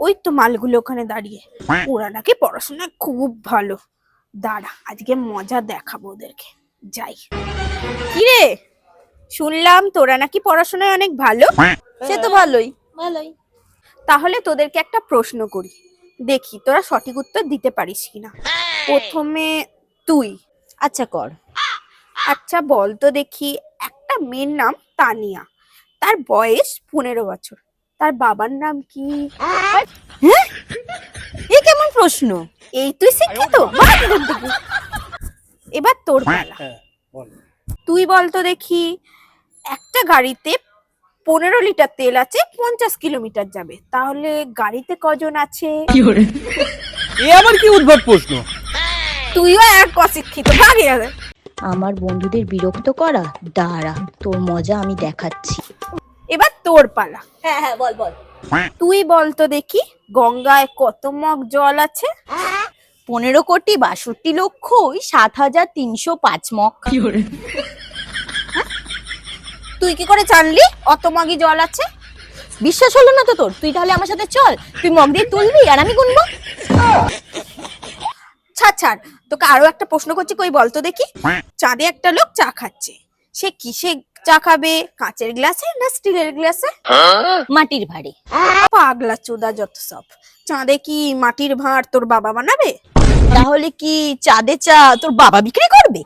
ওই তো মালগুলো ওখানে দাঁড়িয়ে, ওরা নাকি পড়াশোনায় খুব ভালো। দাঁড়া, আজকে মজা দেখাবো ওদেরকে। যাই। কিরে, শুনলাম তোরা নাকি পড়াশোনায় অনেক ভালো। সে তো ভালোই ভালোই। তাহলে তোদেরকে একটা প্রশ্ন করি, দেখি তোরা সঠিক উত্তর দিতে পারিস কিনা। প্রথমে তুই। আচ্ছা কর। আচ্ছা বল তো দেখি, একটা মেয়ের নাম তানিয়া, তার বয়স 15 বছর, তার বাবার নাম কি? হ্যাঁ, এ কেমন প্রশ্ন? এই তুই শিক্ষিত? বাদ এখান থেকে। এবার তোর পালা। তুই বল তো দেখি, একটা গাড়িতে 15 লিটার তেল আছে, 50 কিলোমিটার যাবে, তাহলে গাড়িতে কজন আছে? এ আবার কি উদ্ভট প্রশ্ন! তুইও এক অশিক্ষিত, ভাগ এখানে। আমার বন্ধুদের বিরক্ত করা, দাঁড়া তোর মজা আমি দেখাচ্ছি। এবার তোর পালা। হ্যাঁ হ্যাঁ, বল বল। তুই বল তো দেখি, গঙ্গায় কত মগ জল আছে? 15,62,62,305 মগ। তুই কি করে জানলি অত মগই জল আছে? বিশ্বাস হলো না তো তোর? তুই তাহলে আমার সাথে চল, তুই মগ দিয়ে তুলবি আর আমি গুনবো। ছাড়, তোকে আরো একটা প্রশ্ন করছি, কই বল তো দেখি। চাঁদে একটা লোক চা খাচ্ছে, সে কিসে চা খাবে? কাঁচের গ্লাসে না স্টিলের গ্লাসে? মাটির ভাঁড়ে। পাগলা চোদা যত সব। চাঁদে কি মাটির ভাঁড় তোর বাবা বানাবে? তাহলে কি চাঁদে চা তোর বাবা বিক্রি করবে?